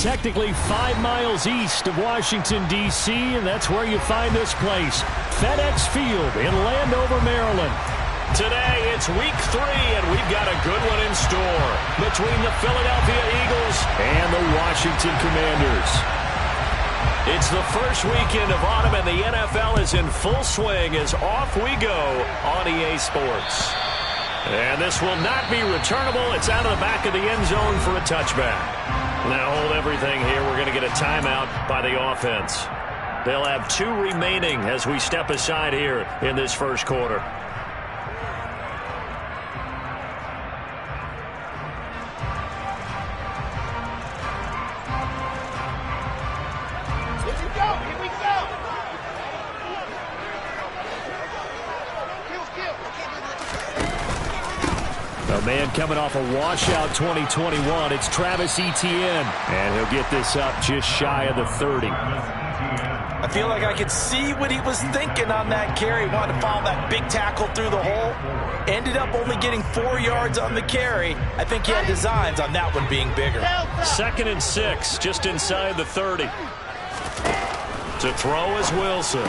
technically 5 miles east of Washington, D.C., and that's where you find this place, FedEx Field in Landover, Maryland. Today, it's week 3, and we've got a good one in store between the Philadelphia Eagles and the Washington Commanders. It's the first weekend of autumn, and the NFL is in full swing as off we go on EA Sports. And this will not be returnable. It's out of the back of the end zone for a touchback. Now hold everything here. We're going to get a timeout by the offense. They'll have 2 remaining as we step aside here in this first quarter. A man coming off a washout 2021. It's Travis Etienne. And he'll get this up just shy of the 30. I feel like I could see what he was thinking on that carry. Wanted to follow that big tackle through the hole. Ended up only getting 4 yards on the carry. I think he had designs on that one being bigger. 2nd and 6, just inside the 30. To throw is Wilson.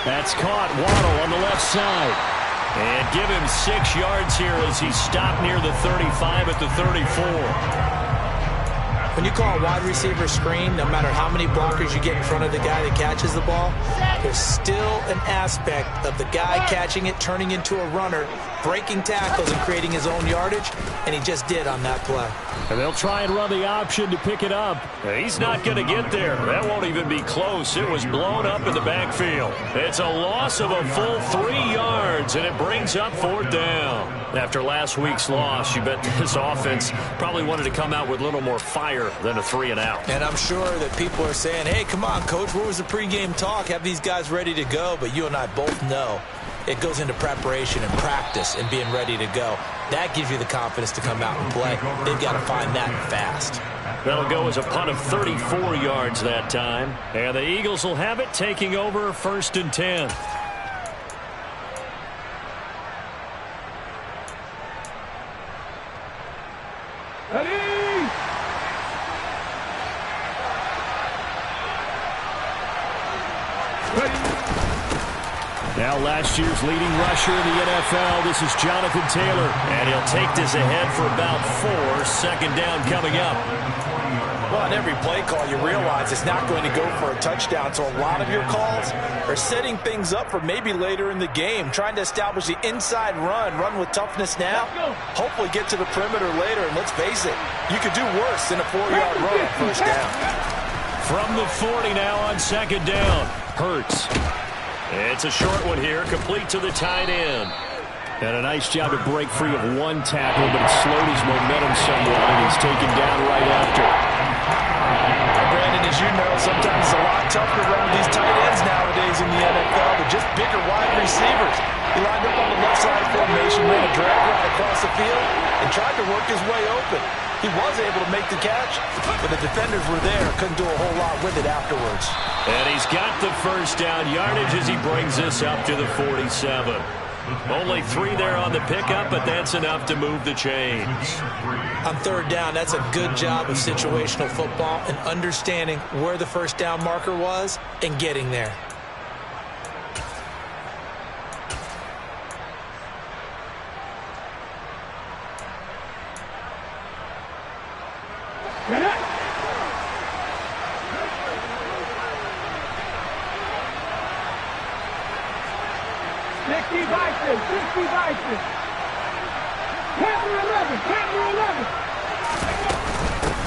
That's caught. Waddle on the left side. And give him 6 yards here as he stopped near the 35 at the 34. When you call a wide receiver screen, no matter how many blockers you get in front of the guy that catches the ball, there's still an aspect of the guy catching it, turning into a runner, breaking tackles and creating his own yardage, and he just did on that play. And they'll try and run the option to pick it up. He's not going to get there. That won't even be close. It was blown up in the backfield. It's a loss of a full 3 yards, and it brings up 4th down. After last week's loss, you bet this offense probably wanted to come out with a little more fire than a 3-and-out. And I'm sure that people are saying, hey, come on, Coach, where was the pregame talk? Have these guys ready to go? But you and I both know it goes into preparation and practice and being ready to go. That gives you the confidence to come out and play. They've got to find that fast. That'll go as a punt of 34 yards that time. And the Eagles will have it, taking over 1st and 10. Now last year's leading rusher in the NFL, this is Jonathan Taylor. And he'll take this ahead for about 4. 2nd down coming up. Well, on every play call, you realize it's not going to go for a touchdown. So a lot of your calls are setting things up for maybe later in the game, trying to establish the inside run with toughness now, hopefully get to the perimeter later. And let's face it, you could do worse than a 4-yard run on 1st down. From the 40 now on 2nd down, Hurts. It's a short one here, complete to the tight end. And a nice job to break free of 1 tackle, but it slowed his momentum somewhat, and he's taken down right after. Brandon, as you know, sometimes it's a lot tougher around these tight ends nowadays in the NFL, but just bigger wide receivers. He lined up on the left side of formation, ran a drag route across the field, and tried to work his way open. He was able to make the catch, but the defenders were there, couldn't do a whole lot with it afterwards. And he's got the 1st down yardage as he brings this up to the 47. Only 3 there on the pickup, but that's enough to move the chains. On 3rd down, that's a good job of situational football and understanding where the 1st down marker was and getting there.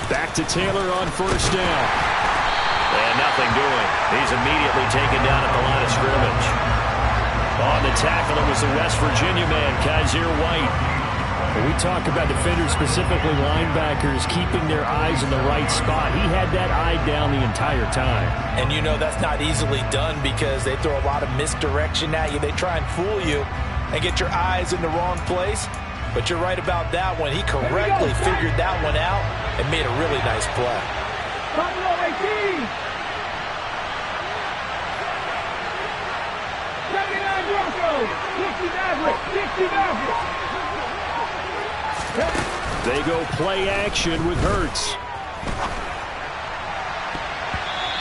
Back to Taylor on 1st down. And nothing doing. He's immediately taken down at the line of scrimmage. On the tackle, it was the West Virginia man, Kaiser White. When we talk about defenders, specifically linebackers, keeping their eyes in the right spot, he had that eye down the entire time. And you know that's not easily done because they throw a lot of misdirection at you. They try and fool you and get your eyes in the wrong place. But you're right about that one. He correctly figured that one out and made a really nice play. They go play action with Hurts.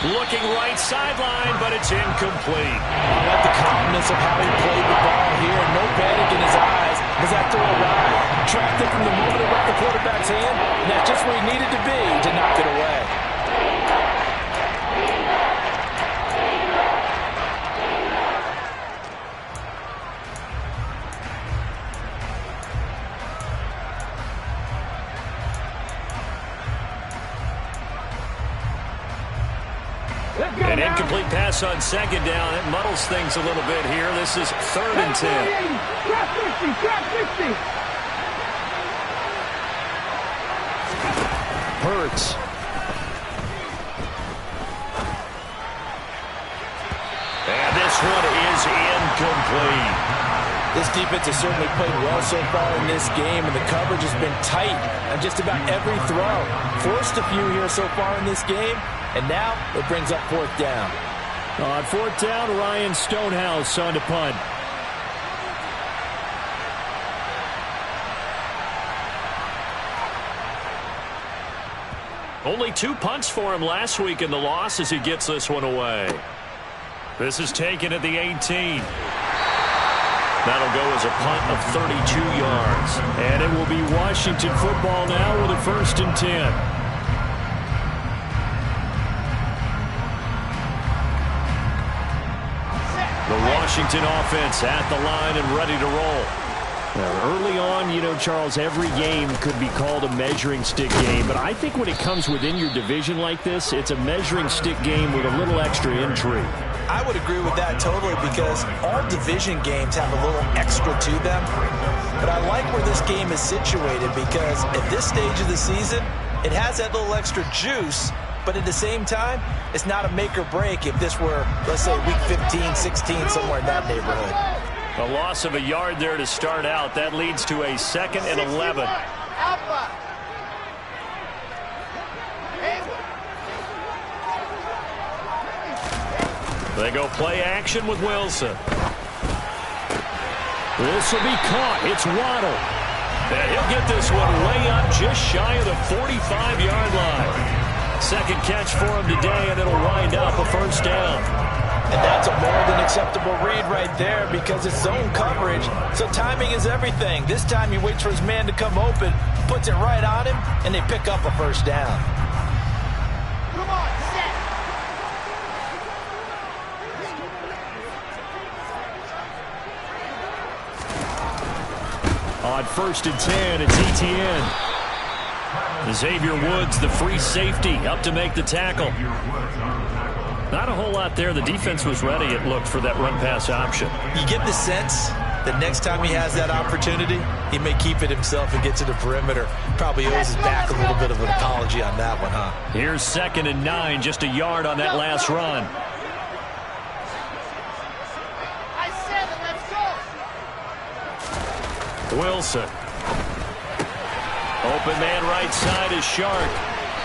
Looking right sideline, but it's incomplete. I like the calmness of how he played the ball here. No panic in his eyes as that throw arrived. Tracked it from the moment it left the quarterback's hand, and that's just where he needed to be to knock it away. An incomplete pass on second down. It muddles things a little bit here. This is 3rd and 10. Hurts. And this one is incomplete. This defense has certainly played well so far in this game, and the coverage has been tight on just about every throw. Forced a few here so far in this game, and now it brings up 4th down. On 4th down, Ryan Stonehouse on to punt. Only 2 punts for him last week in the loss as he gets this one away. This is taken at the 18. That'll go as a punt of 32 yards. And it will be Washington football now with a 1st and 10. The Washington offense at the line and ready to roll. Now, early on, you know, Charles, every game could be called a measuring stick game. But I think when it comes within your division like this, it's a measuring stick game with a little extra intrigue. I would agree with that totally because all division games have a little extra to them. But I like where this game is situated because at this stage of the season, it has that little extra juice. But at the same time, it's not a make or break if this were, let's say, week 15, 16, somewhere in that neighborhood. A loss of a yard there to start out. That leads to a 2nd and 11. They go play action with Wilson. This will be caught. It's Waddle. And he'll get this one way up just shy of the 45-yard line. 2nd catch for him today, and it'll wind up a 1st down. And that's a more than acceptable read right there because it's zone coverage, so timing is everything. This time he waits for his man to come open, puts it right on him, and they pick up a 1st down. Come on, set. On 1st and 10, it's Etienne. Xavier Woods, the free safety, up to make the tackle. Not a whole lot there. The defense was ready, it looked, for that run-pass option. You get the sense that next time he has that opportunity, he may keep it himself and get to the perimeter. Probably owes his back a little bit of an apology on that one, huh? Here's 2nd and 9, just a yard on that last run. Wilson. Open man right side is Shark.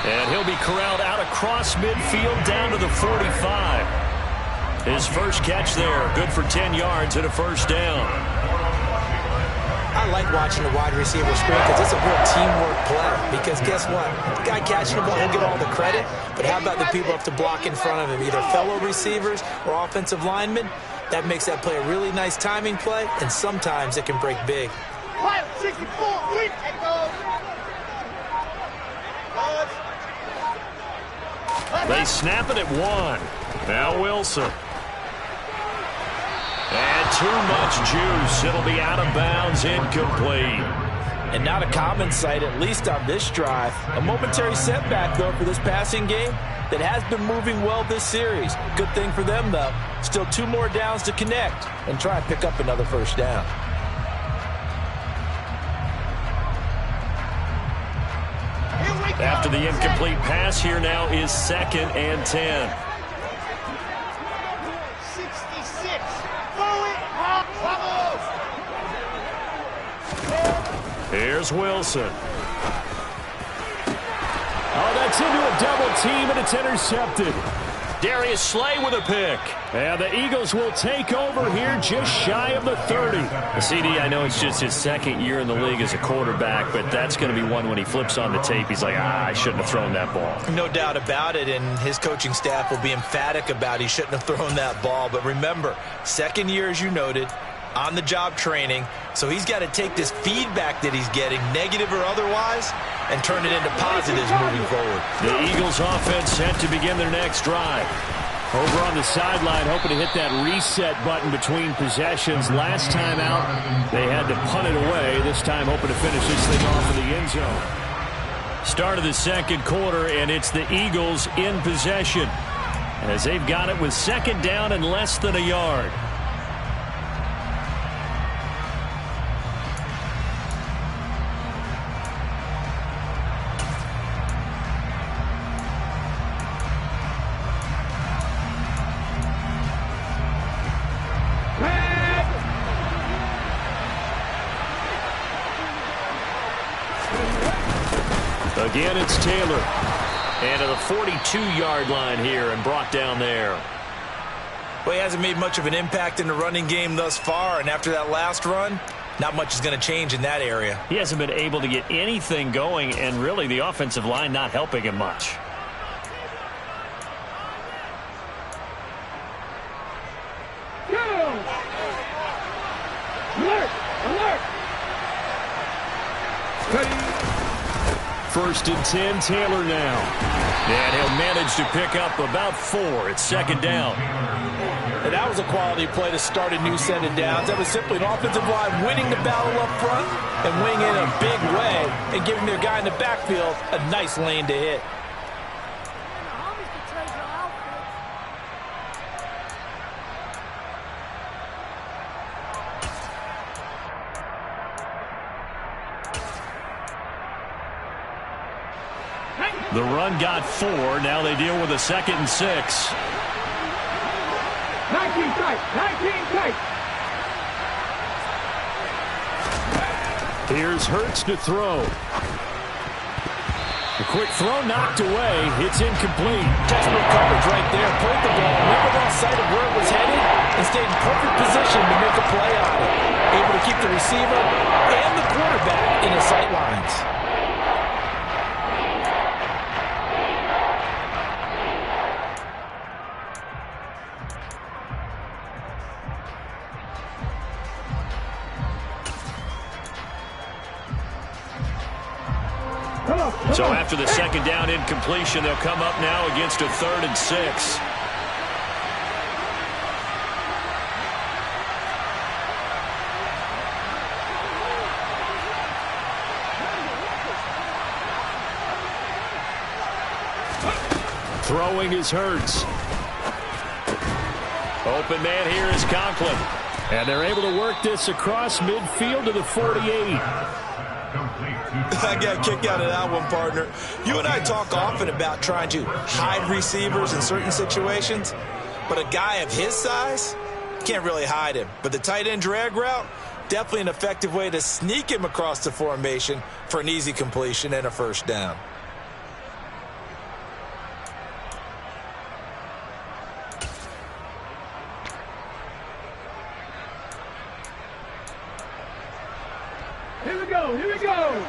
And he'll be corralled out across midfield down to the 45. His first catch there, good for 10 yards and a 1st down. I like watching the wide receiver screen because it's a real teamwork play. Because guess what? The guy catching the ball will get all the credit, but how about the people up to block in front of him, either fellow receivers or offensive linemen? That makes that play a really nice timing play, and sometimes it can break big. They snap it at 1. Now Wilson. And too much juice. It'll be out of bounds, incomplete. And not a common sight, at least on this drive. A momentary setback, though, for this passing game that has been moving well this series. Good thing for them, though. Still 2 more downs to connect and try and pick up another 1st down. After the incomplete pass, here now is 2nd and 10. 66. Here's Wilson. Oh, that's into a double team, and it's intercepted. Darius Slay with a pick. And the Eagles will take over here just shy of the 30. CD, I know it's just his second year in the league as a quarterback, but that's going to be one when he flips on the tape. He's like, I shouldn't have thrown that ball. No doubt about it, and his coaching staff will be emphatic about he shouldn't have thrown that ball. But remember, second year, as you noted, on-the-job training, so he's got to take this feedback that he's getting, negative or otherwise, and turn it into positives moving forward. The Eagles offense set to begin their next drive. Over on the sideline, hoping to hit that reset button between possessions. Last time out, they had to punt it away. This time, hoping to finish this thing off in the end zone. Start of the second quarter, and it's the Eagles in possession, as they've got it with second down and less than a yard. Again, it's Taylor. And to the 42-yard line here and brought down there. Well, he hasn't made much of an impact in the running game thus far, and after that last run, not much is going to change in that area. He hasn't been able to get anything going, and really the offensive line not helping him much. Alert! Alert! First and 10, Taylor now. And he'll manage to pick up about 4. It's second down. And that was a quality play to start a new set of downs. That was simply an offensive line winning the battle up front and winning in a big way and giving their guy in the backfield a nice lane to hit. The run got 4. Now they deal with a second and 6. 19 tight! 19 tight! Here's Hurts to throw. The quick throw knocked away. It's incomplete. Textbook coverage right there. Put the ball, never lost sight of where it was headed, and stayed in perfect position to make a play on it. Able to keep the receiver and the quarterback in his sight lines. So after the second down incompletion, they'll come up now against a 3rd and 6. Throwing is Hurts. Open man here is Conklin. And they're able to work this across midfield to the 48. I got a kick out of that one, partner. You and I talk often about trying to hide receivers in certain situations, but a guy of his size can't really hide him. But the tight end drag route, definitely an effective way to sneak him across the formation for an easy completion and a first down. Here we go! Here we go!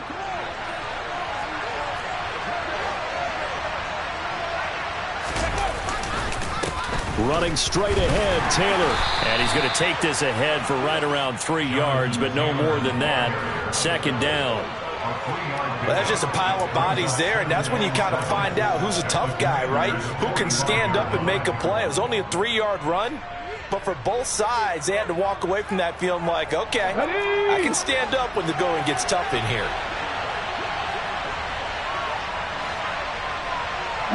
Running straight ahead, Taylor. And he's going to take this ahead for right around 3 yards, but no more than that. Second down. Well, that's just a pile of bodies there, and that's when you kind of find out who's a tough guy, right? Who can stand up and make a play. It was only a 3-yard run, but for both sides, they had to walk away from that feeling like, okay, I can stand up when the going gets tough in here.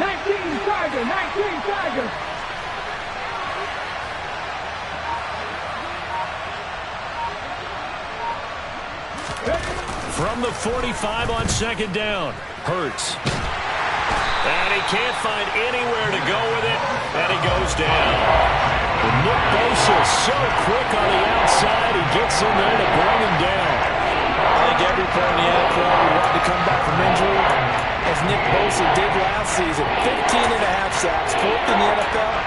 19 Tiger! 19 Tiger! From the 45 on second down, Hurts. And he can't find anywhere to go with it, and he goes down. And Nick Bosa so quick on the outside, he gets in there to bring him down. I think every player in the NFL would want to come back from injury, as Nick Bosa did last season. 15.5 sacks, 4th in the NFL,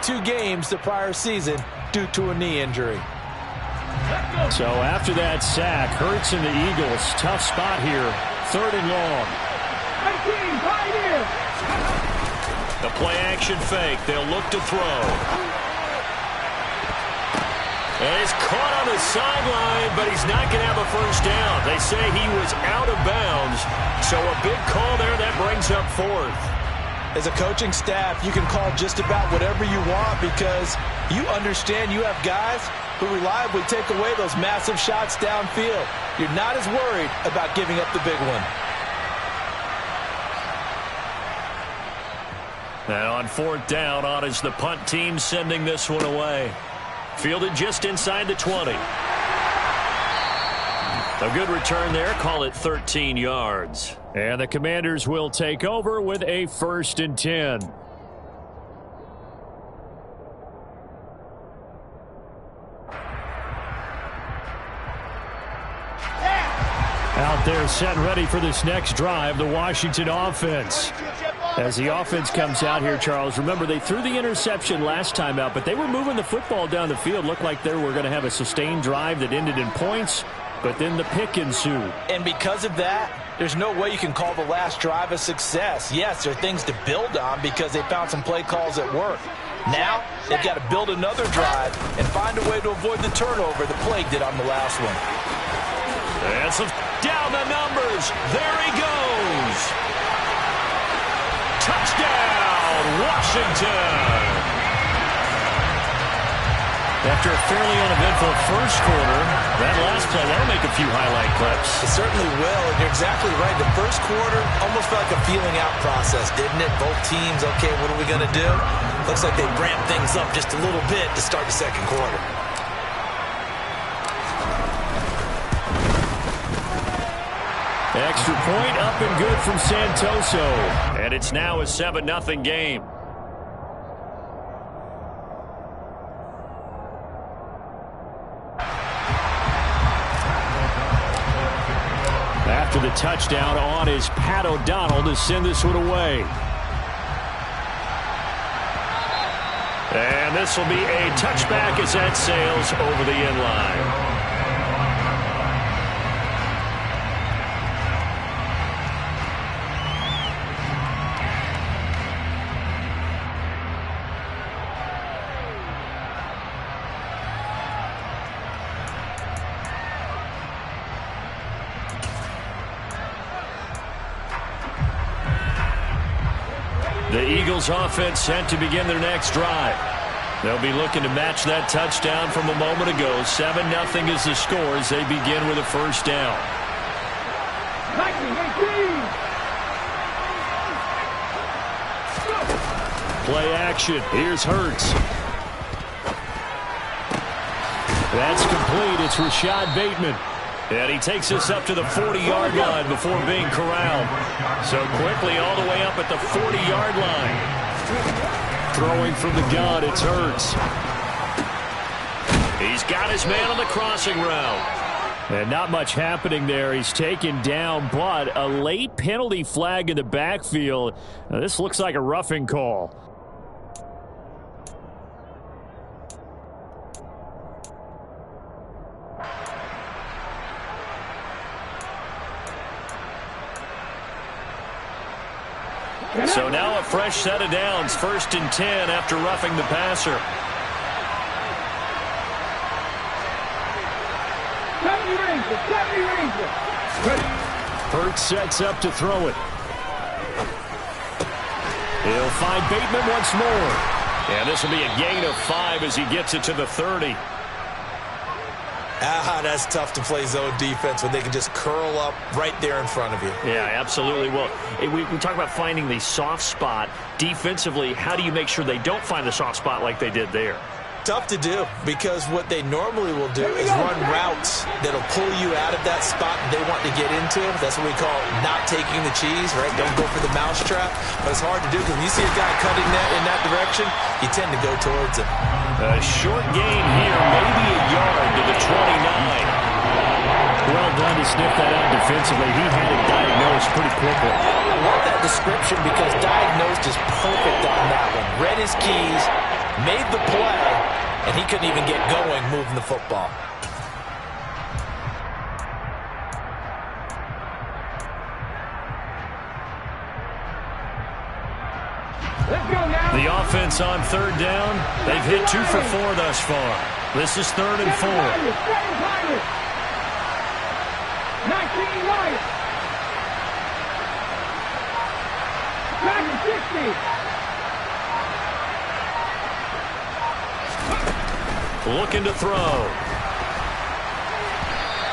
2 games the prior season due to a knee injury. So after that sack, Hurts and the Eagles, tough spot here, 3rd and long. 19, right here. The play action fake. They'll look to throw. And he's caught on the sideline, but he's not going to have a first down. They say he was out of bounds. So a big call there that brings up 4th. As a coaching staff, you can call just about whatever you want because you understand you have guys who reliably take away those massive shots downfield. You're not as worried about giving up the big one. And on 4th down, on is the punt team sending this one away. Fielded just inside the 20. A good return there. Call it 13 yards. And the Commanders will take over with a 1st and 10. Out there set and ready for this next drive, the Washington offense. As the offense comes out here, Charles, remember they threw the interception last time out, but they were moving the football down the field. Looked like they were going to have a sustained drive that ended in points, but then the pick ensued. And because of that, there's no way you can call the last drive a success. Yes, there are things to build on because they found some play calls that work. Now, they've got to build another drive and find a way to avoid the turnover that plagued it on the last one. And some down the numbers. There he goes. Touchdown, Washington. After a fairly uneventful first quarter, that last play, that'll make a few highlight clips. It certainly will, and you're exactly right. The first quarter almost felt like a feeling out process, didn't it? Both teams, okay, what are we going to do? Looks like they ramped things up just a little bit to start the second quarter. Extra point up and good from Santoso. And it's now a 7-0 game. After the touchdown, on is Pat O'Donnell to send this one away. And this will be a touchback as that sails over the end line. The Eagles offense set to begin their next drive. They'll be looking to match that touchdown from a moment ago. 7-0 is the score as they begin with a first down. 19-18. Play action. Here's Hurts. That's complete. It's Rashad Bateman. And he takes us up to the 40-yard line before being corralled. So quickly all the way up at the 40-yard line. Throwing from the gun, it's Hurts. He's got his man on the crossing route. And not much happening there. He's taken down, but a late penalty flag in the backfield. Now, this looks like a roughing call. So now a fresh set of downs, 1st and 10 after roughing the passer. 70 Ranger. Hurts sets up to throw it. He'll find Bateman once more. And this will be a gain of 5 as he gets it to the 30. That's tough to play zone defense when they can just curl up right there in front of you. Yeah, absolutely. Well, we talk about finding the soft spot. Defensively, how do you make sure they don't find the soft spot like they did there? Tough to do because what they normally will do is run routes that'll pull you out of that spot they want to get into. That's what we call not taking the cheese, right? Don't go for the mousetrap. But it's hard to do because when you see a guy cutting that in that direction, you tend to go towards him. A short gain here, maybe a yard to the 29. Well done to sniff that out defensively. He had it diagnosed pretty quickly. I love that description because diagnosed is perfect on that one. read his keys, made the play, and he couldn't even get going moving the football. Let's go now. The offense on third down. They've hit 2 for 4 thus far. This is 3rd and 4. 19 Lions. Back to 60. Looking to throw.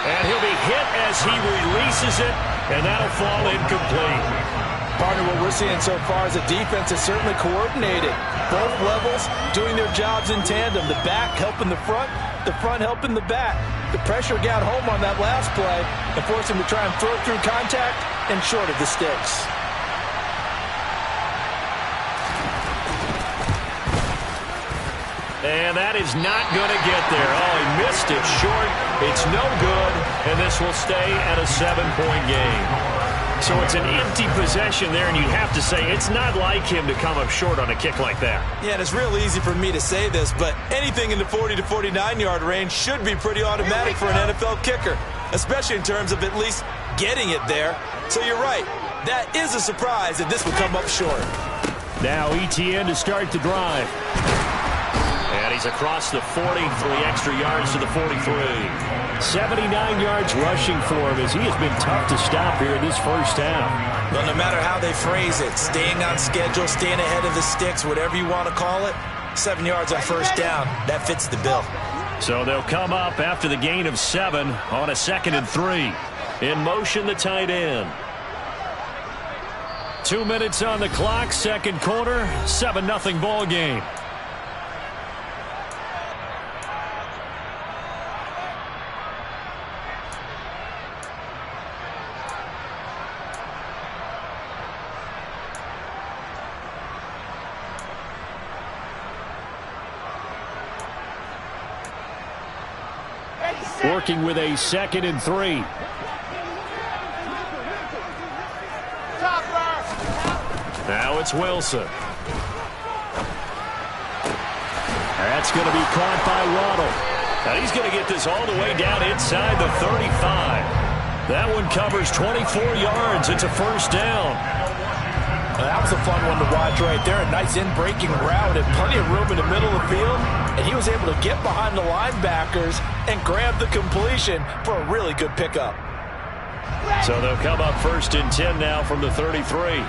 And he'll be hit as he releases it, and that'll fall incomplete. Partner, what we're seeing so far is the defense is certainly coordinated. Both levels doing their jobs in tandem. The back helping the front helping the back. The pressure got home on that last play and forced him to try and throw through contact and short of the sticks. And that is not going to get there. Oh, he missed it short. It's no good, and this will stay at a 7-point game. So it's an empty possession there, and you have to say it's not like him to come up short on a kick like that. Yeah, and it's real easy for me to say this, but anything in the 40 to 49-yard range should be pretty automatic for an NFL kicker, especially in terms of at least getting it there. So you're right. That is a surprise that this would come up short. Now Etienne to start the drive. And he's across the 40, 3 extra yards to the 43. 79 yards rushing for him as he has been tough to stop here in this first half. Well, no matter how they phrase it, staying on schedule, staying ahead of the sticks, whatever you want to call it, 7 yards on first down, that fits the bill. So they'll come up after the gain of 7 on a 2nd and 3. In motion, the tight end. 2 minutes on the clock, second quarter, 7-0 ball game. Working with a 2nd and 3. Now it's Wilson. That's going to be caught by Waddle. Now he's going to get this all the way down inside the 35. That one covers 24 yards. It's a first down. That was a fun one to watch right there. A nice in-breaking route and plenty of room in the middle of the field. And he was able to get behind the linebackers and grab the completion for a really good pickup. So they'll come up 1st and 10 now from the 33.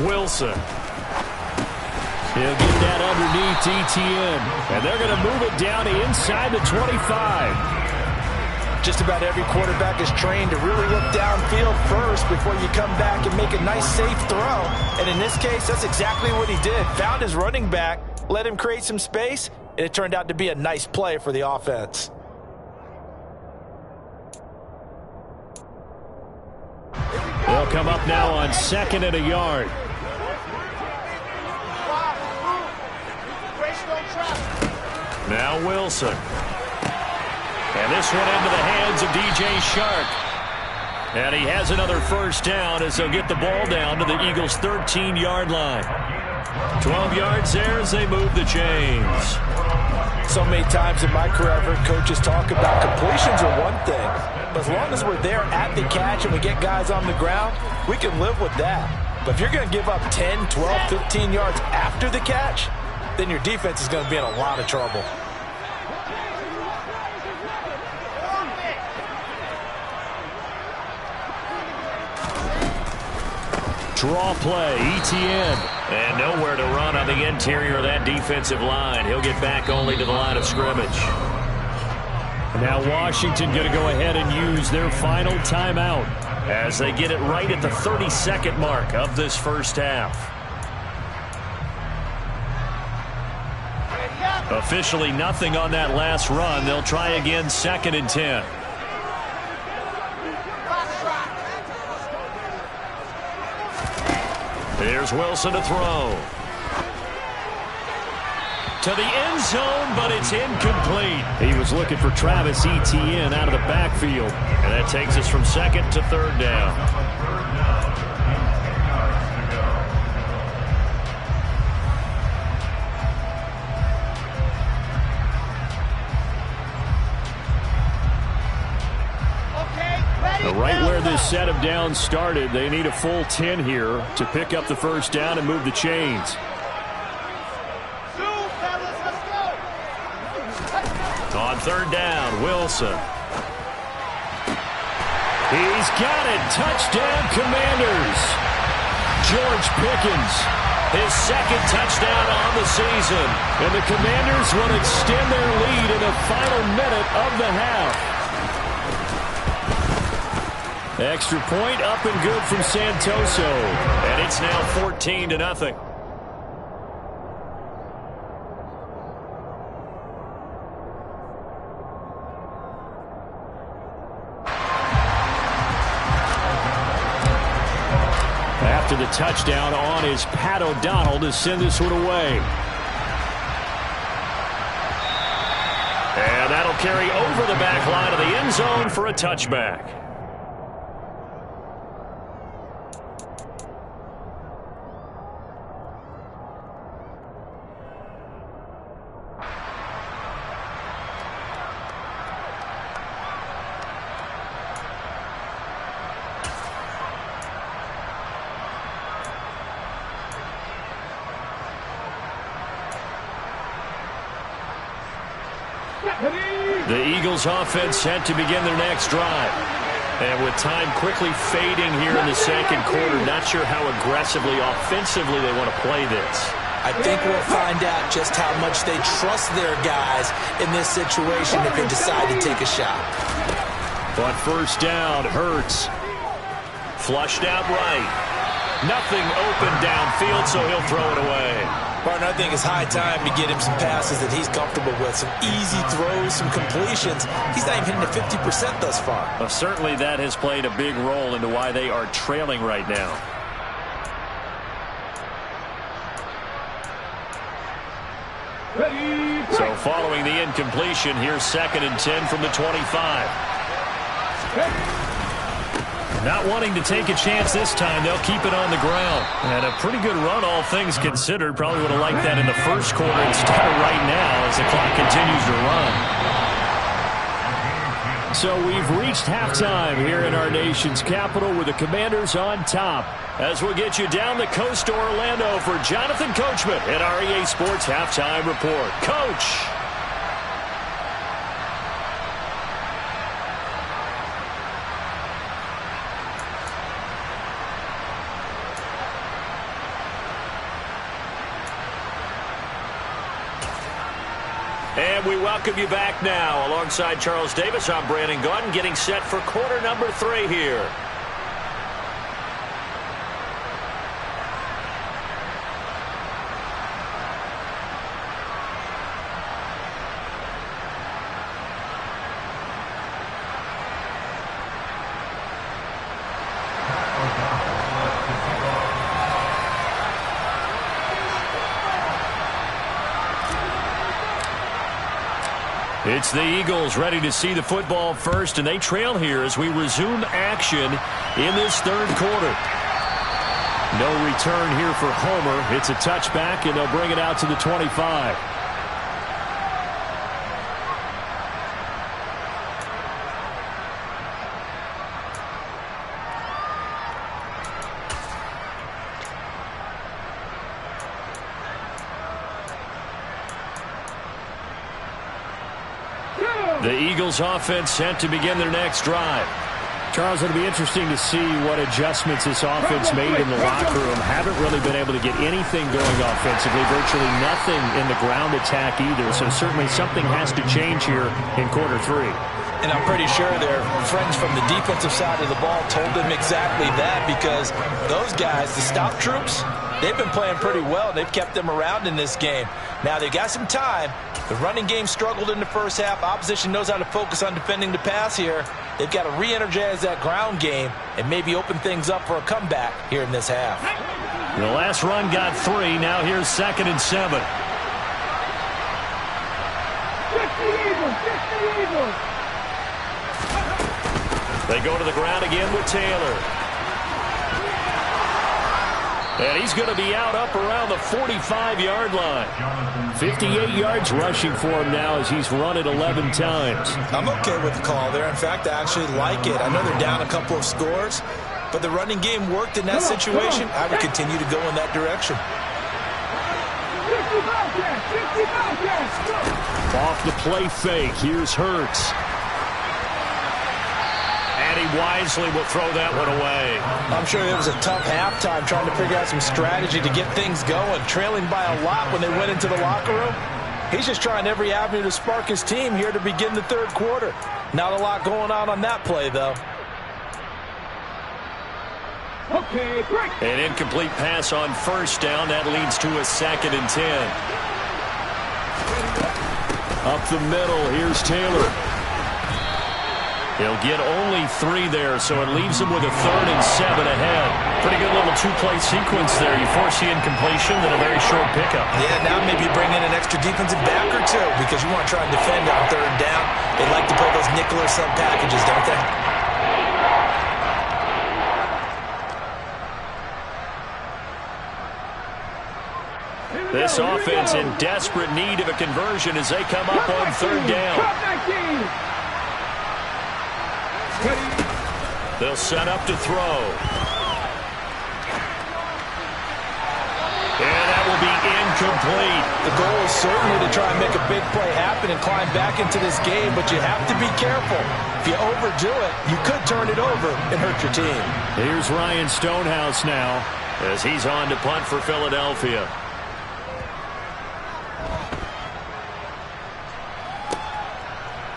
Wilson. He'll get that underneath Etienne. And they're going to move it down inside the 25. Just about every quarterback is trained to really look downfield first before you come back and make a nice, safe throw. And in this case, that's exactly what he did. Found his running back, let him create some space, and it turned out to be a nice play for the offense. They'll come up now on 2nd and a yard. Now Wilson. And this one into the hands of DJ Chark. And he has another first down as they'll get the ball down to the Eagles' 13-yard line. 12 yards there as they move the chains. So many times in my career, I've heard coaches talk about completions are one thing. But as long as we're there at the catch and we get guys on the ground, we can live with that. But if you're going to give up 10, 12, 15 yards after the catch, then your defense is going to be in a lot of trouble. Draw play, Etienne. And nowhere to run on the interior of that defensive line. He'll get back only to the line of scrimmage. Now Washington going to go ahead and use their final timeout as they get it right at the 30-second mark of this first half. Officially nothing on that last run. They'll try again 2nd and 10. Here's Wilson to throw. to the end zone, but it's incomplete. He was looking for Travis Etienne out of the backfield. And that takes us from second to third down. Right where this set of downs started, they need a full 10 here to pick up the first down and move the chains. On third down, Wilson. He's got it. Touchdown, Commanders. George Pickens, his second touchdown on the season. And the Commanders will extend their lead in the final minute of the half. Extra point up and good from Santoso. And it's now 14-0. After the touchdown on is Pat O'Donnell to send this one away. And that'll carry over the back line of the end zone for a touchback. The Eagles offense set to begin their next drive. And with time quickly fading here in the second quarter, not sure how aggressively, offensively they want to play this. I think we'll find out just how much they trust their guys in this situation if they decide to take a shot. On first down, Hurts. Flushed out right. Nothing open downfield, so he'll throw it away. Martin, I think it's high time to get him some passes that he's comfortable with. Some easy throws, some completions. He's not even hitting the 50% thus far. Well, certainly that has played a big role into why they are trailing right now. So following the incompletion, here's 2nd and 10 from the 25. Not wanting to take a chance this time, they'll keep it on the ground. And a pretty good run, all things considered. Probably would have liked that in the first quarter instead of right now as the clock continues to run. So we've reached halftime here in our nation's capital with the Commanders on top. As we'll get you down the coast to Orlando for Jonathan Coachman at our EA Sports Halftime Report. Coach! And we welcome you back now. Alongside Charles Davis, I'm Brandon Gaudin, getting set for quarter number 3 here. It's the Eagles ready to see the football first, and they trail here as we resume action in this third quarter. No return here for Homer. It's a touchback, and they'll bring it out to the 25. The Eagles offense set to begin their next drive. Charles, it'll be interesting to see what adjustments this offense made in the locker room. Haven't really been able to get anything going offensively, virtually nothing in the ground attack either. So certainly something has to change here in quarter 3. And I'm pretty sure their friends from the defensive side of the ball told them exactly that, because those guys, the stop troops, they've been playing pretty well. They've kept them around in this game. Now they've got some time. The running game struggled in the first half. Opposition knows how to focus on defending the pass here. They've got to re-energize that ground game and maybe open things up for a comeback here in this half. The last run got 3. Now here's 2nd and 7. Just the Eagles. They go to the ground again with Taylor. And he's going to be out up around the 45-yard line. 58 yards rushing for him now as he's run it 11 times. I'm okay with the call there. In fact, I actually like it. I know they're down a couple of scores, but the running game worked in that situation. I would continue to go in that direction. 55 yards. Off the play fake, here's Hurts. And he wisely will throw that one away. I'm sure it was a tough halftime trying to figure out some strategy to get things going. Trailing by a lot when they went into the locker room. He's just trying every avenue to spark his team here to begin the third quarter. Not a lot going on that play, though. Okay, break. An incomplete pass on first down. That leads to a 2nd and 10. Up the middle, here's Taylor. He'll get only 3 there, so it leaves him with a 3rd and 7 ahead. Pretty good little two-play sequence there. You force the incompletion, then a very short pickup. Yeah, now maybe bring in an extra defensive back or two because you want to try and defend on 3rd down. They like to play those nickel or sub packages, don't they? This offense in desperate need of a conversion as they come up on 3rd down. They'll set up to throw. And that will be incomplete. The goal is certainly to try and make a big play happen and climb back into this game, but you have to be careful. If you overdo it, you could turn it over and hurt your team. Here's Ryan Stonehouse now as he's on to punt for Philadelphia.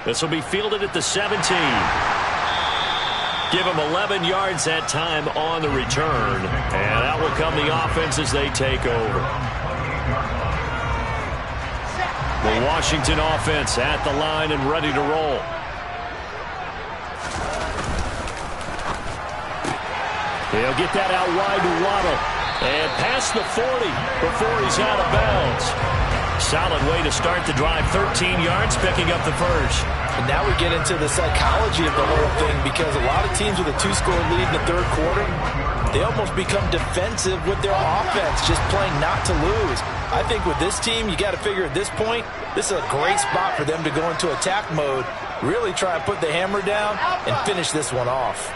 This will be fielded at the 17. Give him 11 yards that time on the return. And out will come the offense as they take over. The Washington offense at the line and ready to roll. He'll get that out wide to Waddle. And past the 40 before he's out of bounds. Solid way to start the drive. 13 yards, picking up the first. And now we get into the psychology of the whole thing because a lot of teams with a 2-score lead in the third quarter, they almost become defensive with their offense, just playing not to lose. I think with this team, you got to figure at this point, this is a great spot for them to go into attack mode, really try and put the hammer down and finish this one off.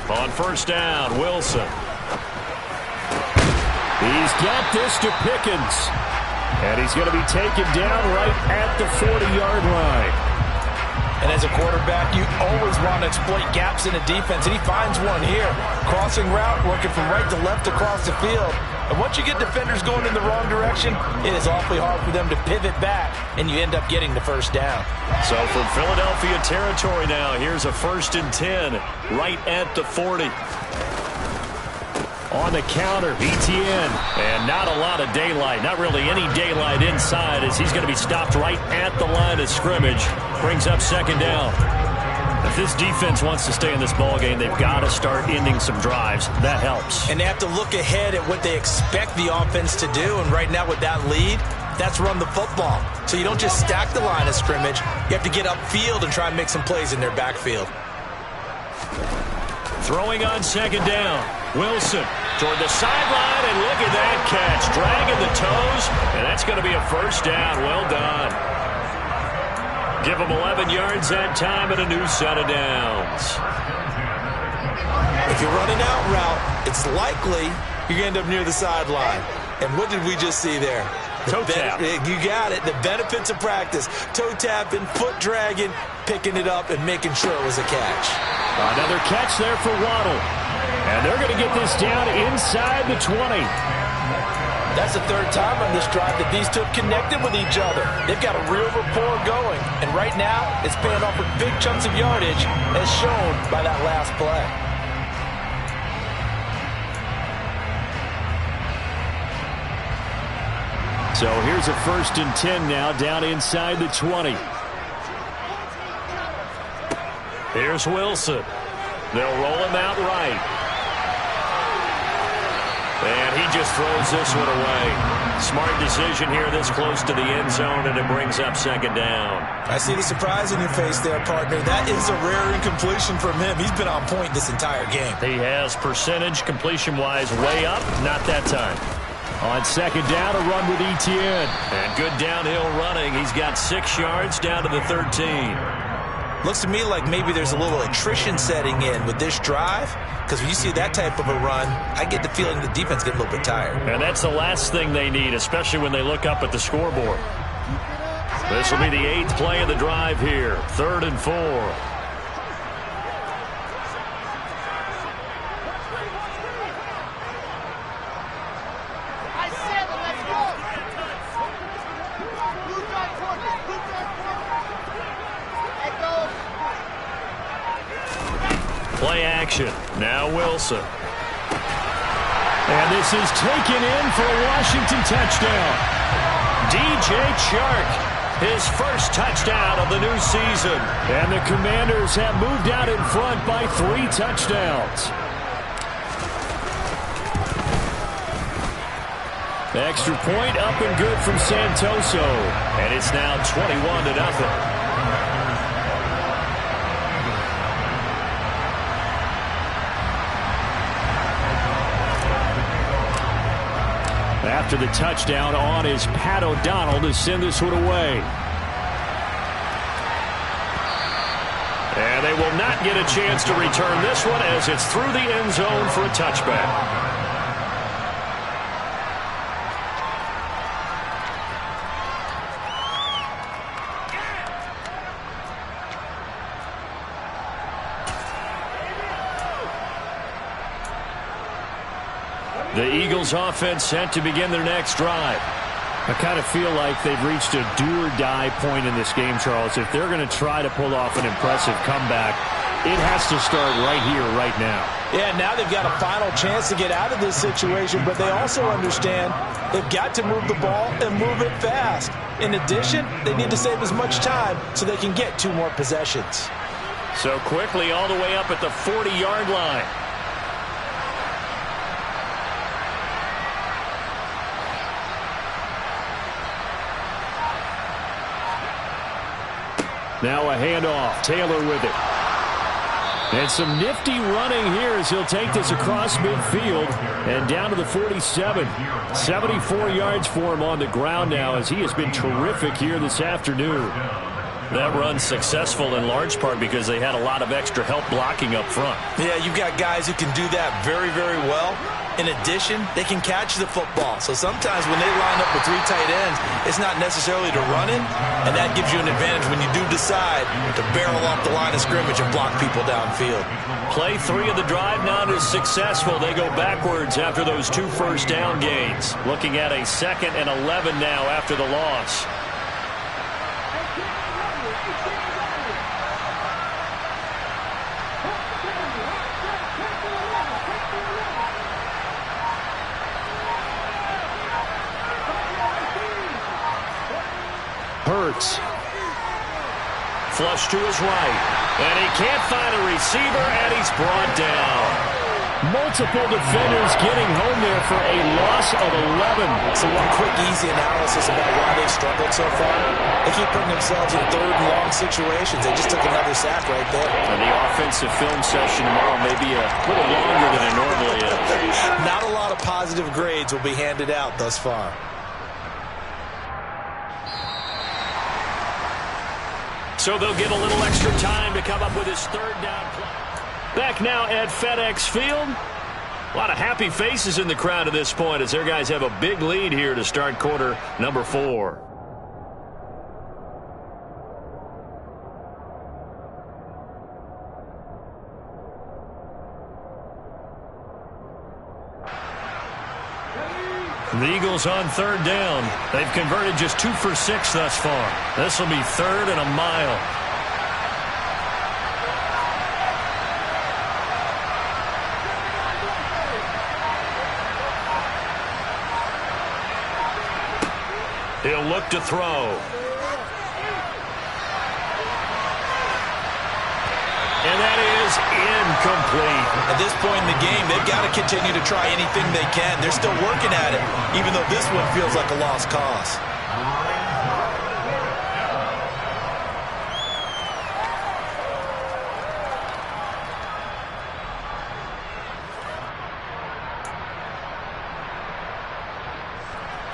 On first down, Wilson. He's got this to Pickens. And he's going to be taken down right at the 40-yard line. And as a quarterback, you always want to exploit gaps in the defense, and he finds one here. Crossing route, working from right to left across the field. And once you get defenders going in the wrong direction, it is awfully hard for them to pivot back, and you end up getting the first down. So from Philadelphia territory now, here's a 1st and 10 right at the 40. On the counter, ETN. And not a lot of daylight. Not really any daylight inside as he's going to be stopped right at the line of scrimmage. Brings up 2nd down. If this defense wants to stay in this ballgame, they've got to start ending some drives. That helps. And they have to look ahead at what they expect the offense to do. And right now with that lead, that's run the football. So you don't just stack the line of scrimmage. You have to get upfield and try and make some plays in their backfield. Throwing on 2nd down. Wilson toward the sideline, and look at that catch. Dragging the toes, and that's going to be a first down. Well done. Give him 11 yards that time and a new set of downs. If you're running out route, it's likely you're going to end up near the sideline. And what did we just see there? Toe tap. You got it. The benefits of practice. Toe tapping, foot dragging, picking it up, and making sure it was a catch. Another catch there for Waddle. And they're going to get this down inside the 20. That's the 3rd time on this drive that these two have connected with each other. They've got a real rapport going. And right now, it's paying off with big chunks of yardage, as shown by that last play. So here's a 1st and 10 now, down inside the 20. Here's Wilson. They'll roll him out right. And he just throws this one away. Smart decision here this close to the end zone, and it brings up second down. I see the surprise in your face there, partner. That is a rare incompletion from him. He's been on point this entire game. He has percentage completion-wise way up. Not that time. On second down, a run with Etienne. And good downhill running. He's got 6 yards down to the 13. Looks to me like maybe there's a little attrition setting in with this drive, because when you see that type of a run, I get the feeling the defense gets a little bit tired. And that's the last thing they need, especially when they look up at the scoreboard. This will be the 8th play of the drive here. 3rd and 4. Play action. Now Wilson. And this is taken in for a Washington touchdown. DJ Chark, his first touchdown of the new season. And the Commanders have moved out in front by 3 touchdowns. Extra point up and good from Santoso. And it's now 21-0. After the touchdown, on is Pat O'Donnell to send this one away. And they will not get a chance to return this one as it's through the end zone for a touchback. The Eagles offense set to begin their next drive. I kind of feel like they've reached a do-or-die point in this game, Charles. If they're going to try to pull off an impressive comeback, it has to start right here, right now. Yeah, now they've got a final chance to get out of this situation, but they also understand they've got to move the ball and move it fast. In addition, they need to save as much time so they can get 2 more possessions. So quickly all the way up at the 40-yard line. Now a handoff. Taylor with it. And some nifty running here as he'll take this across midfield and down to the 47. 74 yards for him on the ground now as he has been terrific here this afternoon. That run successful in large part because they had a lot of extra help blocking up front. Yeah, you've got guys who can do that very, very well. In addition, they can catch the football. So sometimes when they line up with 3 tight ends, it's not necessarily to run it, and that gives you an advantage when you do decide to barrel off the line of scrimmage and block people downfield. Play 3 of the drive not as successful. They go backwards after those 2 first down gains. Looking at a 2nd and 11 now after the loss. Hurts. Flush to his right. And he can't find a receiver, and he's brought down. Multiple defenders getting home there for a loss of 11. So one quick, easy analysis about why they've struggled so far. They keep putting themselves in 3rd and long situations. They just took another sack right there. And the offensive film session tomorrow may be a little longer than it normally is. Not a lot of positive grades will be handed out thus far. So they'll get a little extra time to come up with his 3rd down play. Back now at FedEx Field. A lot of happy faces in the crowd at this point as their guys have a big lead here to start quarter number 4. The Eagles on 3rd down. They've converted just 2 for 6 thus far. This will be 3rd and a mile. He'll look to throw. And that is incomplete. At this point in the game, they've got to continue to try anything they can. They're still working at it, even though this one feels like a lost cause.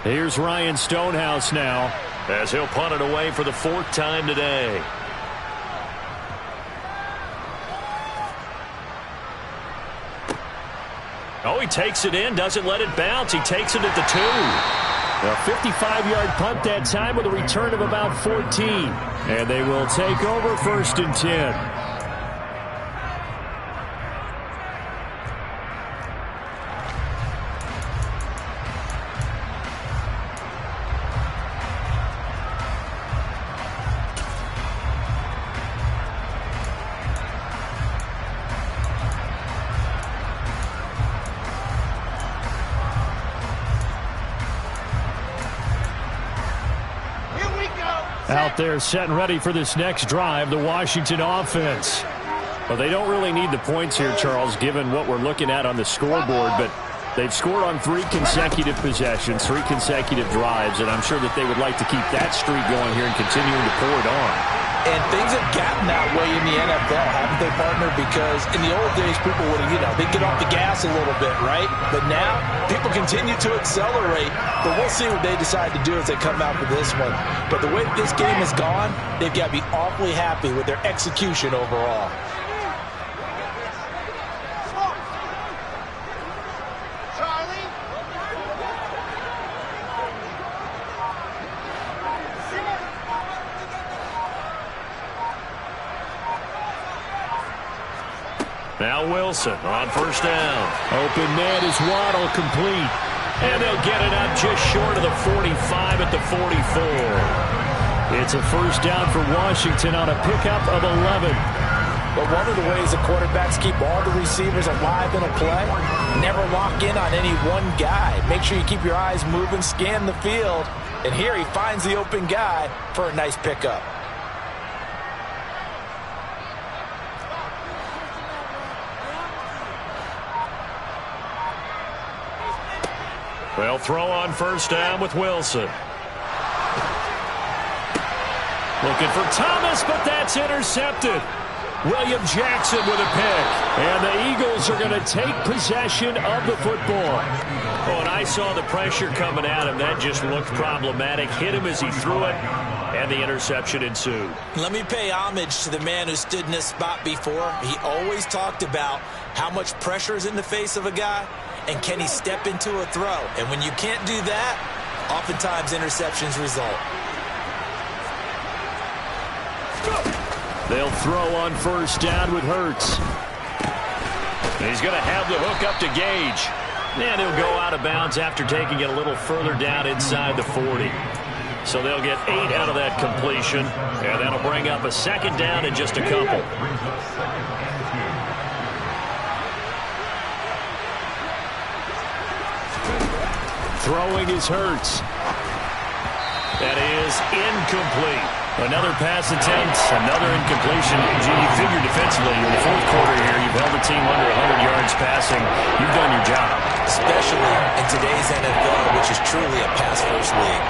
Here's Ryan Stonehouse now, as he'll punt it away for the 4th time today. Oh, he takes it in, doesn't let it bounce. He takes it at the 2. A 55-yard punt that time with a return of about 14. And they will take over 1st and 10. Out there set and ready for this next drive, the Washington offense. Well, they don't really need the points here, Charles, given what we're looking at on the scoreboard, but they've scored on 3 consecutive possessions, 3 consecutive drives, and I'm sure that they would like to keep that streak going here and continuing to pour it on. And things have gotten that way in the NFL, haven't they, partner? Because in the old days, people would have, they'd get off the gas a little bit, right? But now, people continue to accelerate. But we'll see what they decide to do as they come out for this one. But the way that this game has gone, they've got to be awfully happy with their execution overall. Now Wilson on 1st down. Open man is Waddle, complete. And they'll get it out just short of the 45 at the 44. It's a 1st down for Washington on a pickup of 11. But one of the ways the quarterbacks keep all the receivers alive in a play, never lock in on any one guy. Make sure you keep your eyes moving, scan the field. And here he finds the open guy for a nice pickup. They'll throw on 1st down with Wilson. Looking for Thomas, but that's intercepted. William Jackson with a pick. And the Eagles are going to take possession of the football. Oh, and I saw the pressure coming at him. That just looked problematic. Hit him as he threw it, and the interception ensued. Let me pay homage to the man who stood in this spot before. He always talked about how much pressure is in the face of a guy, and can he step into a throw? And when you can't do that, oftentimes interceptions result. They'll throw on 1st down with Hurts. He's going to have the hook up to Gage. And he'll go out of bounds after taking it a little further down inside the 40. So they'll get 8 out of that completion. And that'll bring up a 2nd down in just a couple. Throwing is Hurts. That is incomplete. Another pass attempt, another incompletion. Gee, you figure defensively in the 4th quarter here, you've held the team under 100 yards passing. You've done your job. Especially in today's NFL, which is truly a pass-first league.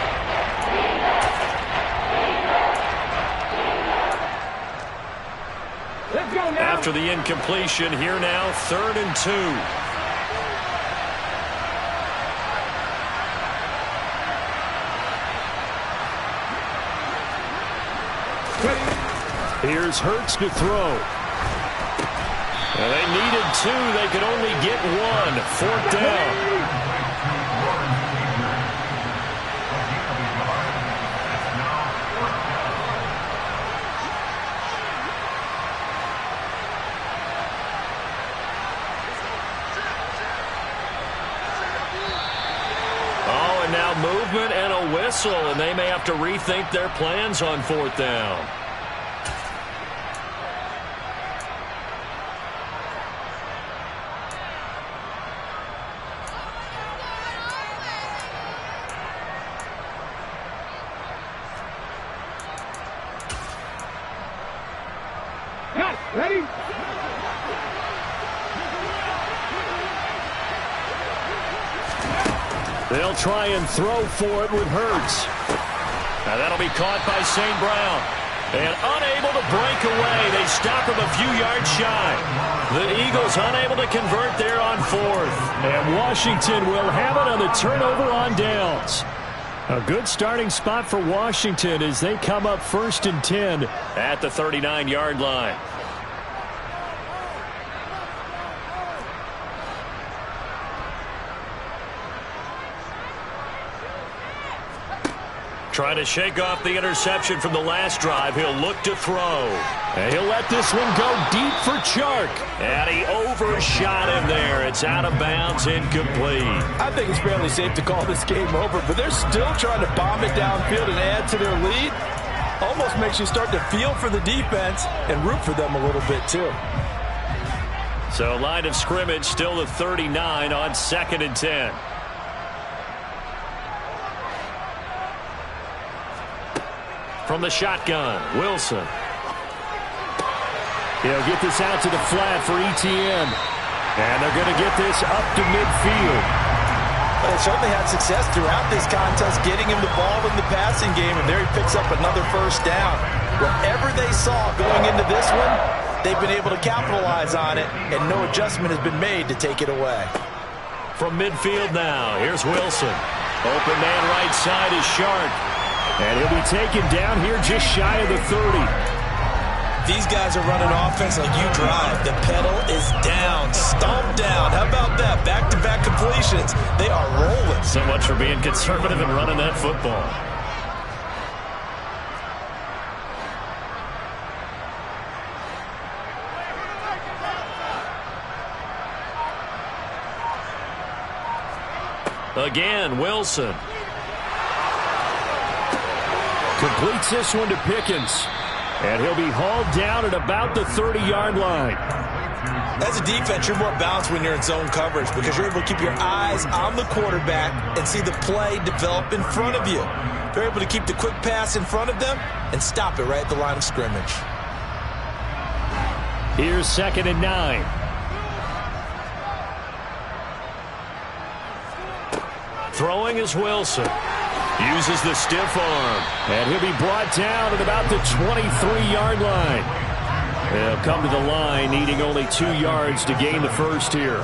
Let's go now. After the incompletion, here now, 3rd and 2. Here's Hurts to throw. Well, they needed 2. They could only get 1. 4th down. Oh, and now movement and a whistle, and they may have to rethink their plans on 4th down. Ready? They'll try and throw for it with Hurts. Now that'll be caught by St. Brown. And unable to break away. They stop him a few yards shy. The Eagles unable to convert there on fourth. And Washington will have it on the turnover on downs. A good starting spot for Washington as they come up 1st and 10 at the 39-yard line. Trying to shake off the interception from the last drive. He'll look to throw. And he'll let this one go deep for Chark. And he overshot him there. It's out of bounds, incomplete. I think it's fairly safe to call this game over, but they're still trying to bomb it downfield and add to their lead. Almost makes you start to feel for the defense and root for them a little bit too. So line of scrimmage still the 39 on 2nd and 10. From the shotgun, Wilson. He'll get this out to the flat for Etienne. And they're going to get this up to midfield. Well, they certainly had success throughout this contest, getting him the ball in the passing game, and there he picks up another first down. Whatever they saw going into this one, they've been able to capitalize on it, and no adjustment has been made to take it away. From midfield now, here's Wilson. Open man right side is Shark. And he'll be taken down here just shy of the 30. These guys are running offense like you drive. The pedal is down, stomped down. How about that? Back-to-back completions. They are rolling. So much for being conservative and running that football. Again, Wilson. Completes this one to Pickens. And he'll be hauled down at about the 30-yard line. As a defense, you're more balanced when you're in zone coverage because you're able to keep your eyes on the quarterback and see the play develop in front of you. They're able to keep the quick pass in front of them and stop it right at the line of scrimmage. Here's 2nd and 9. Throwing is Wilson. Uses the stiff arm. And he'll be brought down at about the 23-yard line. They'll come to the line, needing only 2 yards to gain the first here.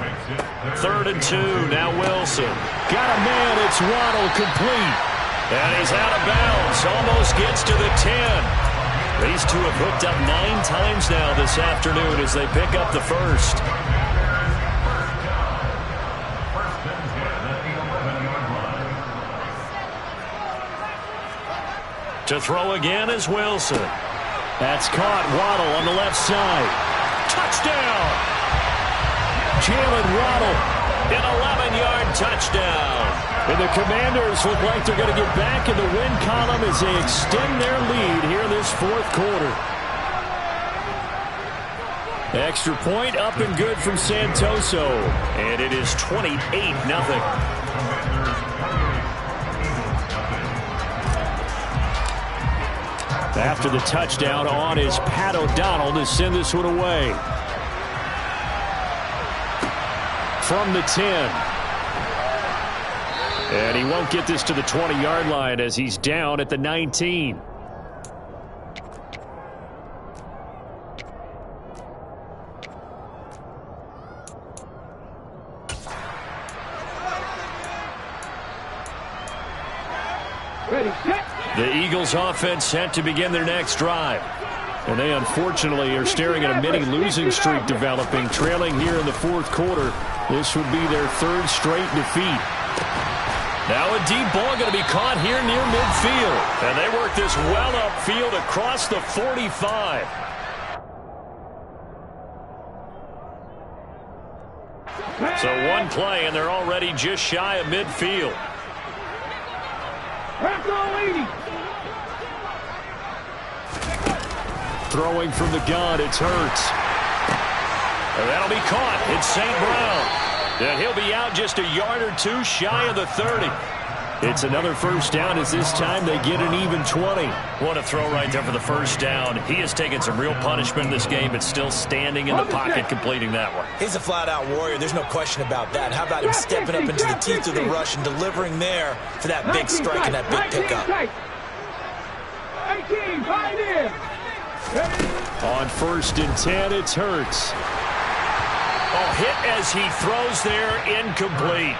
3rd and 2, now Wilson. Got a man, it's Waddle, complete. And he's out of bounds, almost gets to the 10. These two have hooked up 9 times now this afternoon as they pick up the first. To throw again is Wilson. That's caught. Waddle on the left side. Touchdown! Jalen Waddle, an 11-yard touchdown. And the Commanders look like they're going to get back in the win column as they extend their lead here in this 4th quarter. Extra point up and good from Santoso. And it is 28-0. After the touchdown, on is Pat O'Donnell to send this one away. From the 10. And he won't get this to the 20-yard line as he's down at the 19. Ready, set. The Eagles offense set to begin their next drive. And they unfortunately are staring at a mini losing streak developing, trailing here in the 4th quarter. This would be their 3rd straight defeat. Now a deep ball going to be caught here near midfield. And they work this well upfield across the 45. So one play and they're already just shy of midfield. Throwing from the gun, it's Hurts. And that'll be caught. It's St. Brown. And he'll be out just a yard or 2 shy of the 30. It's another first down as this time they get an even 20. What a throw right there for the first down. He has taken some real punishment in this game, but still standing in the pocket completing that one. He's a flat-out warrior. There's no question about that. How about him stepping up into the teeth of the rush and delivering there for that big strike and that big pickup. 18, find in. On 1st and 10, it's Hurts. Oh, hit as he throws there, incomplete.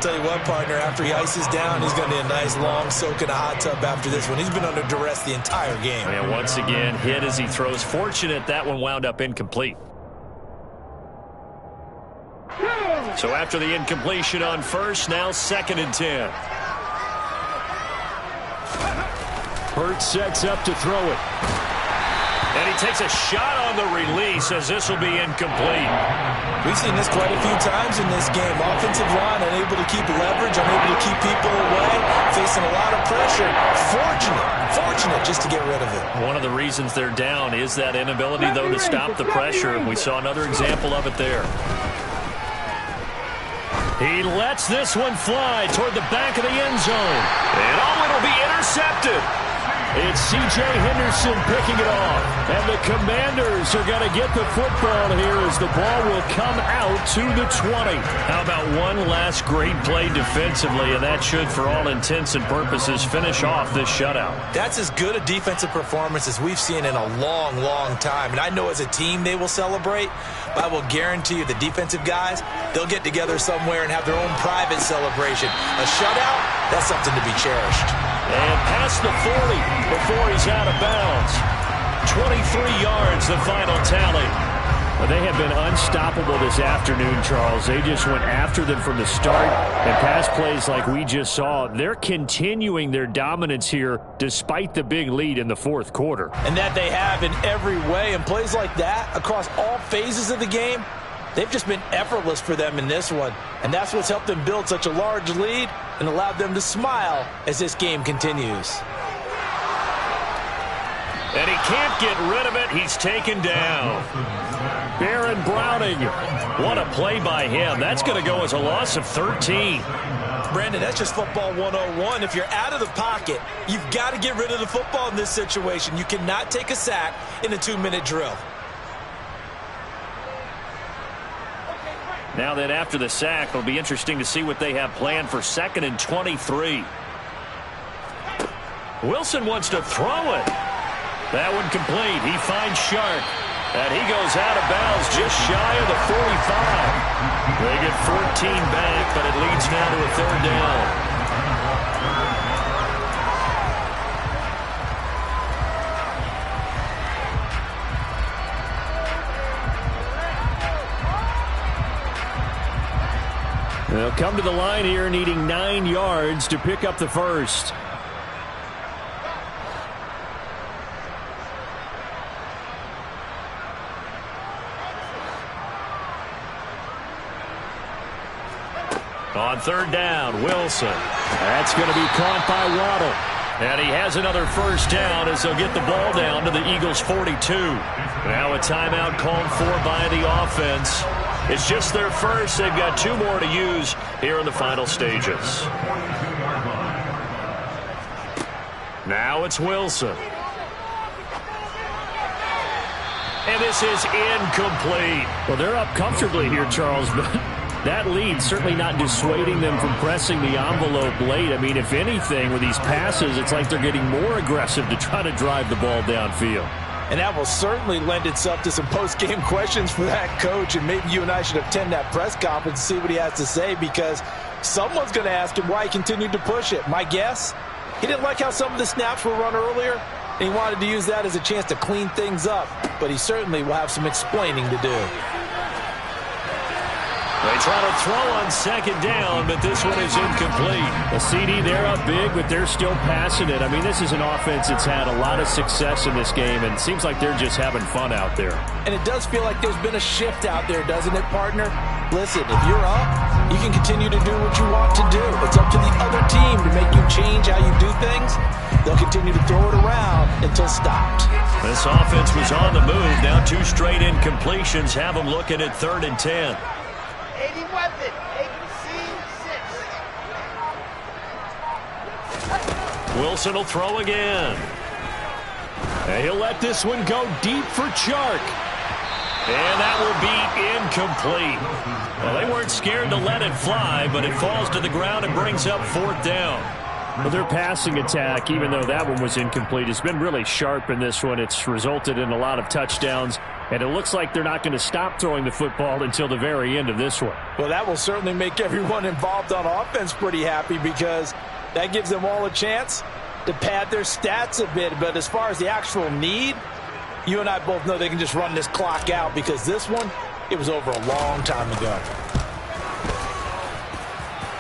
Tell you what, partner, after he ices down, he's going to need a nice long soak in a hot tub after this one. He's been under duress the entire game. And once again, hit as he throws. Fortunate that one wound up incomplete. So after the incompletion on 1st, now 2nd and 10. Hurts sets up to throw it. And he takes a shot on the release as this will be incomplete. We've seen this quite a few times in this game. Offensive line unable to keep leverage, unable to keep people away, facing a lot of pressure. Fortunate just to get rid of it. One of the reasons they're down is that inability, though, to stop the pressure. We saw another example of it there. He lets this one fly toward the back of the end zone. And it'll be intercepted. It's C.J. Henderson picking it off. And the Commanders are going to get the football here as the ball will come out to the 20. How about one last great play defensively, and that should, for all intents and purposes, finish off this shutout. That's as good a defensive performance as we've seen in a long, long time. And I know as a team they will celebrate, but I will guarantee you the defensive guys, they'll get together somewhere and have their own private celebration. A shutout, that's something to be cherished. And past the 40 before he's out of bounds. 23 yards, the final tally. Well, they have been unstoppable this afternoon, Charles. They just went after them from the start. And pass plays like we just saw, they're continuing their dominance here despite the big lead in the 4th quarter. And that they have in every way. And plays like that across all phases of the game, they've just been effortless for them in this one. And that's what's helped them build such a large lead and allowed them to smile as this game continues. And he can't get rid of it. He's taken down. Baron Browning. What a play by him. That's going to go as a loss of 13. Brandon, that's just football 101. If you're out of the pocket, you've got to get rid of the football in this situation. You cannot take a sack in a 2-minute drill. Now that after the sack, it'll be interesting to see what they have planned for 2nd and 23. Wilson wants to throw it. That one complete. He finds Sharp. And he goes out of bounds just shy of the 45. They get 14 back, but it leads now to a 3rd down. They'll come to the line here needing 9 yards to pick up the first. On 3rd down, Wilson. That's going to be caught by Waddle. And he has another first down as they'll get the ball down to the Eagles' 42. Now a timeout called for by the offense. It's just their first. They've got 2 more to use here in the final stages. Now it's Wilson. And this is incomplete. Well, they're up comfortably here, Charles, but that lead certainly not dissuading them from pressing the envelope late. I mean, if anything, with these passes, it's like they're getting more aggressive to try to drive the ball downfield. And that will certainly lend itself to some post-game questions for that coach. And maybe you and I should attend that press conference and see what he has to say, because someone's going to ask him why he continued to push it. My guess, he didn't like how some of the snaps were run earlier, and he wanted to use that as a chance to clean things up. But he certainly will have some explaining to do. They try to throw on 2nd down, but this one is incomplete. The CD, they're up big, but they're still passing it. I mean, this is an offense that's had a lot of success in this game, and it seems like they're just having fun out there. And it does feel like there's been a shift out there, doesn't it, partner? Listen, if you're up, you can continue to do what you want to do. It's up to the other team to make you change how you do things. They'll continue to throw it around until stopped. This offense was on the move. Now 2 straight incompletions have them looking at 3rd and 10. 80 weapon, 8C6. Wilson will throw again. And he'll let this one go deep for Chark. And that will be incomplete. Well, they weren't scared to let it fly, but it falls to the ground and brings up 4th down. Well, their passing attack, even though that one was incomplete, has been really sharp in this one. It's resulted in a lot of touchdowns, and it looks like they're not going to stop throwing the football until the very end of this one. Well, that will certainly make everyone involved on offense pretty happy because that gives them all a chance to pad their stats a bit. But as far as the actual need, you and I both know they can just run this clock out because this one, it was over a long time ago.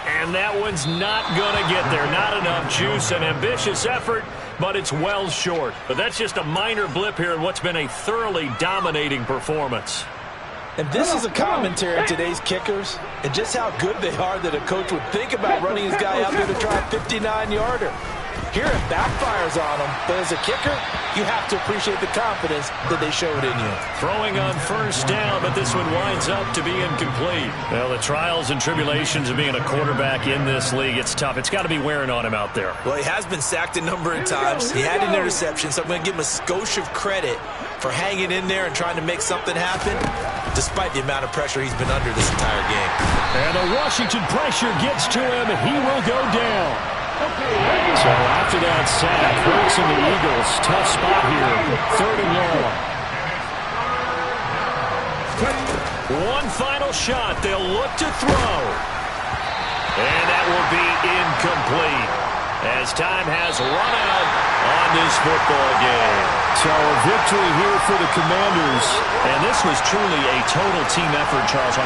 And that one's not going to get there. Not enough juice. An ambitious effort, but it's well short. But that's just a minor blip here in what's been a thoroughly dominating performance. And this is a commentary on today's kickers and just how good they are that a coach would think about running his guy out there to try a 59-yarder. Here it backfires on him, but as a kicker, you have to appreciate the confidence that they showed in you. Throwing on 1st down, but this one winds up to be incomplete. Well, the trials and tribulations of being a quarterback in this league, it's tough. It's got to be wearing on him out there. Well, he has been sacked a number of times. He had an interception, so I'm going to give him a skosh of credit for hanging in there and trying to make something happen, despite the amount of pressure he's been under this entire game. And the Washington pressure gets to him, and he will go down. So after that sack, Hurts and the Eagles, tough spot here, 3rd and long. One final shot. They'll look to throw. And that will be incomplete as time has run out on this football game. So a victory here for the Commanders. And this was truly a total team effort, Charles, on